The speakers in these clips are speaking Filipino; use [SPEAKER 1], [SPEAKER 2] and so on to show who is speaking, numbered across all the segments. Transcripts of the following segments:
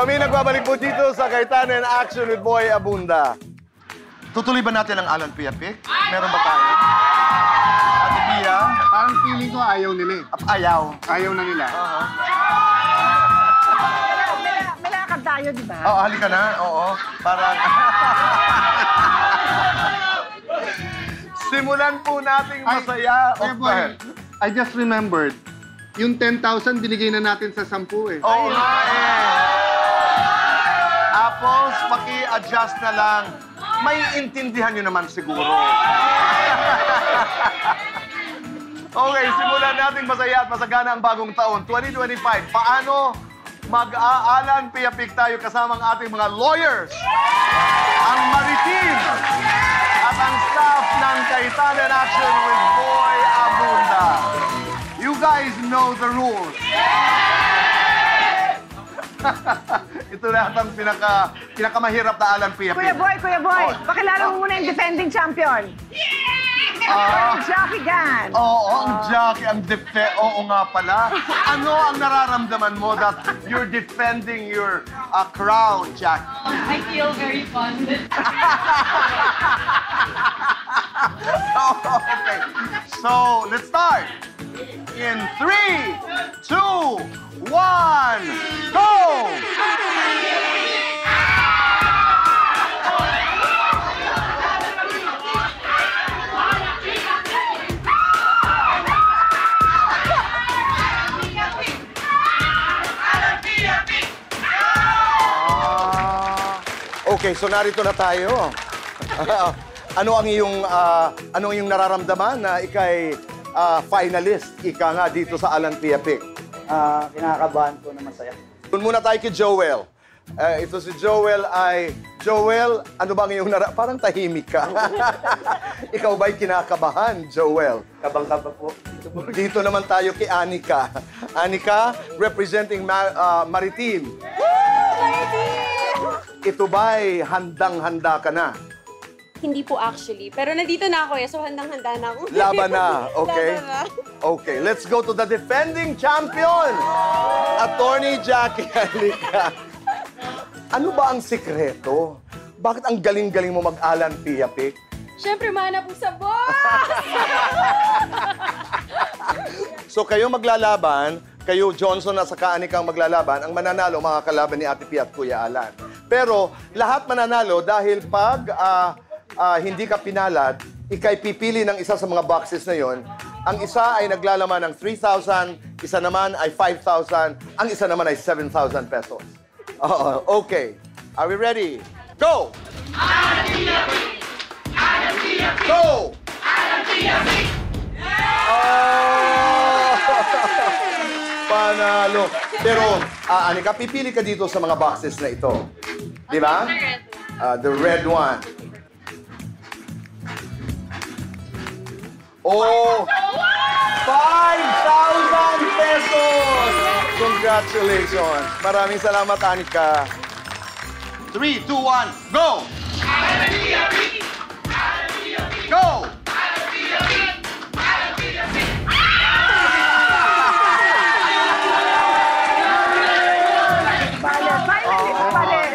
[SPEAKER 1] Kami nagbabalik po dito sa Kaytanan Action with Boy Abunda. Tutuloy ba natin ang Alan Pia Pick? Meron ba tayo? Ate Pia?
[SPEAKER 2] Parang feeling ko ayaw nila eh.
[SPEAKER 1] Ayaw.
[SPEAKER 2] Ayaw na nila.
[SPEAKER 3] May lakad tayo, di ba?
[SPEAKER 1] Oo, halika na. Oo. Parang... Simulan po nating masaya.
[SPEAKER 2] Boy, I just remembered, yung 10,000 binigay na natin sa 10 eh.
[SPEAKER 1] Oo nga eh. Apples, paki-adjust na lang. May intindihan nyo naman siguro. Okay, simulan nating masaya at masagana ang bagong taon, 2025. Paano mag-aalan piyapik tayo kasama ang ating mga lawyers, ang maritim, at ang staff ng Kaytanan Action with Boy Abunda. You guys know the rules. Ito lahat ang pinakamahirap na Alan Pia-Pick.
[SPEAKER 3] Kuya Boy, pakilala mo muna yung defending champion. Jackie Gan.
[SPEAKER 1] Oo, ang Jackie, oo nga pala. Ano ang nararamdaman mo that you're defending your crown, Jackie?
[SPEAKER 4] I feel very fun.
[SPEAKER 1] Okay, so let's start. In 3, 2, 1, go! Okay, so narito na tayo. Ano ang iyong nararamdaman na ikay finalist, ika nga dito sa Alan Pia-Pick?
[SPEAKER 5] Kinakabahan po na masaya.
[SPEAKER 1] Doon muna tayo kay Joel. Ito si Joel ay... Joel, ano bang iyong parang tahimik ka. Ikaw ba'y kinakabahan, Joel?
[SPEAKER 5] Kabang-kaba po.
[SPEAKER 1] Dito naman tayo kay Anika. Anika, representing Maritim. Ito ba'y handang-handa ka na?
[SPEAKER 4] Hindi po actually. Pero nandito na ako eh, so handang-handa na ako.
[SPEAKER 1] Laban na, okay?
[SPEAKER 4] Laban na.
[SPEAKER 1] Okay, let's go to the defending champion! Attorney Jackie Halika. Ano ba ang sikreto? Bakit ang galing-galing mo mag-Alan Pia-Pick?
[SPEAKER 4] Siyempre, mana po sa boss!
[SPEAKER 1] So kayo maglalaban, kayo Johnson at saka Anikang maglalaban, ang mananalo mga kalaban ni Ate Pia at Kuya Alan. Pero lahat mananalo dahil pag hindi ka pinalad, ikay pipili ng isa sa mga boxes na yon. Ang isa ay naglalaman ng 3,000, isa naman ay 5,000, ang isa naman ay 7,000 pesos. Okay. Are we ready? Go! Go! Panalo. Pero, Anika, pipili ka dito sa mga boxes na ito. Di ba? The red one. Oh! 5,000 pesos! Congratulations! Maraming salamat, Anika. 3, 2, 1, go! Go!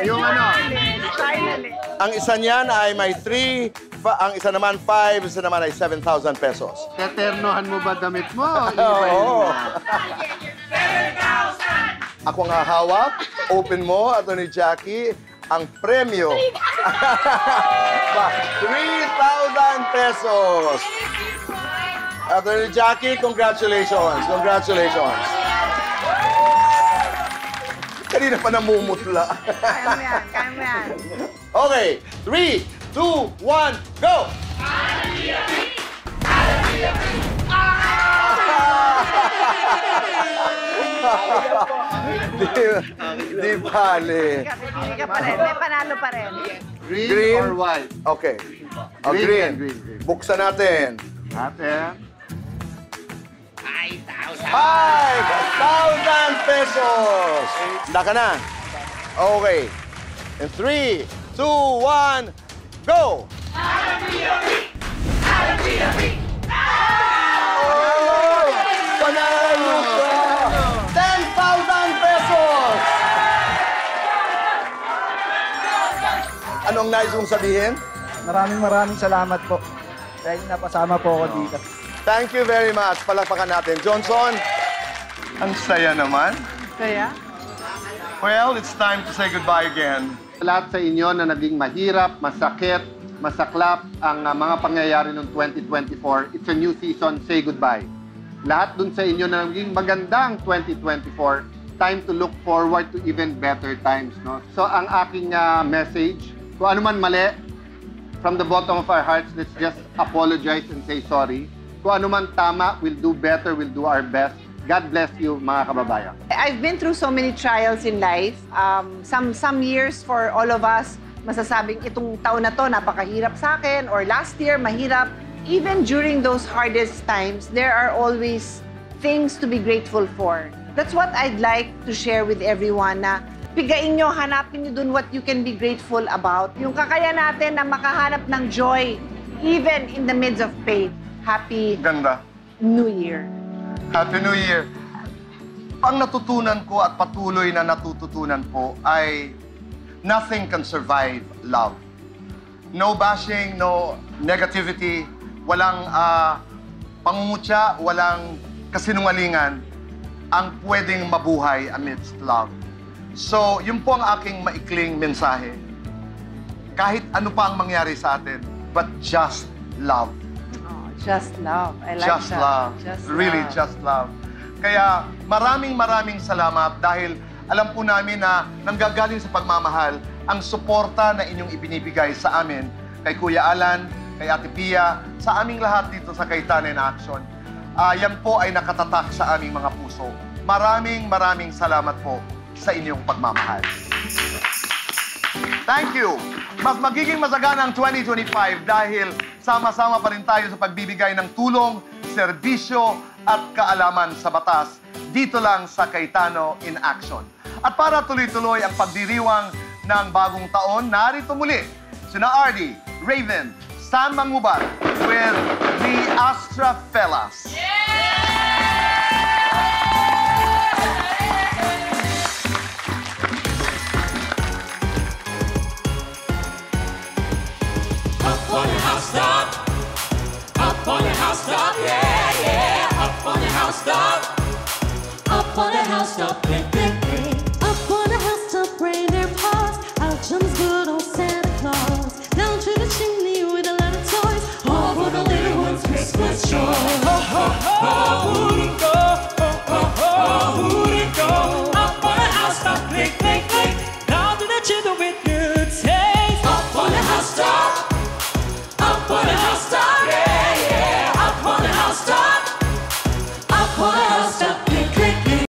[SPEAKER 2] Yung ano?
[SPEAKER 1] Ang isa niyan ay may 3, ang isa naman 5, isa naman ay 7,000 pesos.
[SPEAKER 2] Teternohan mo ba damit mo?
[SPEAKER 1] Oo. Ako ang hahawak. Open mo, Atty. Jackie, ang premyo. 3,000 pesos. Atty. Jackie, congratulations. Congratulations. Kanina pa namumutla.
[SPEAKER 3] Kaya mo yan, kaya mo yan.
[SPEAKER 1] Okay, 3, 2, 1, go! Di bale.
[SPEAKER 3] Pipili ka pa rin, may panalo pa rin.
[SPEAKER 2] Green or white?
[SPEAKER 1] Okay.
[SPEAKER 2] Green,
[SPEAKER 1] Green.
[SPEAKER 2] green.
[SPEAKER 1] Buksan natin.
[SPEAKER 2] Ate.
[SPEAKER 1] 5,000 pesos! Handa ka na? Okay. In 3, 2, 1, go! Oh! Panalo ka! 10,000 pesos! bang nais mong sabihin?
[SPEAKER 5] Maraming salamat po. Dahil napasama po ako dito.
[SPEAKER 1] Thank you very much. Palakpakan natin. Johnson, ang saya naman.
[SPEAKER 3] Kaya?
[SPEAKER 1] Well, it's time to say goodbye again.
[SPEAKER 2] Lahat sa inyo na naging mahirap, masakit, masaklap ang mga pangyayari noong 2024, it's a new season, say goodbye. Lahat dun sa inyo na naging magandang 2024, time to look forward to even better times. No? So ang aking message, kung ano man mali, from the bottom of our hearts, let's just apologize and say sorry. Kung ano man tama, we'll do better, we'll do our best. God bless you, mga kababayan.
[SPEAKER 3] I've been through so many trials in life. Some years for all of us, masasabing itong taon na to, napakahirap sa akin, or last year, mahirap. Even during those hardest times, there are always things to be grateful for. That's what I'd like to share with everyone na pigain nyo, hanapin nyo dun what you can be grateful about. Yung kakaya natin na makahanap ng joy, even in the midst of pain. Happy
[SPEAKER 1] Ganda.
[SPEAKER 3] New Year.
[SPEAKER 1] Happy New Year. Ang natutunan ko at patuloy na natututunan po ay nothing can survive love. No bashing, no negativity, walang pangungutya, walang kasinungalingan ang pwedeng mabuhay amidst love. So, yun po ang aking maikling mensahe. Kahit ano pa ang mangyari sa atin, but just love.
[SPEAKER 3] Oh, just love. I like
[SPEAKER 1] Just
[SPEAKER 3] that.
[SPEAKER 1] love.
[SPEAKER 3] Just
[SPEAKER 1] Really,
[SPEAKER 3] love.
[SPEAKER 1] just love. Kaya maraming salamat dahil alam po namin na nanggagaling sa pagmamahal ang suporta na inyong ibinibigay sa amin kay Kuya Alan, kay Ate Pia, sa aming lahat dito sa Cayetano in Action. Yan po ay nakatatak sa aming mga puso. Maraming salamat po sa inyong pagmamahal. Thank you! Mas magiging masagana ang 2025 dahil sama-sama pa rin tayo sa pagbibigay ng tulong, serbisyo at kaalaman sa batas dito lang sa Cayetano in Action. At para tuloy-tuloy ang pagdiriwang ng bagong taon, narito muli sina Ardy, Raven, Sam Mangubat with the Astra Fellas.
[SPEAKER 6] Up on the housetop, up on the housetop, yeah, yeah. Up on the housetop, up on the housetop.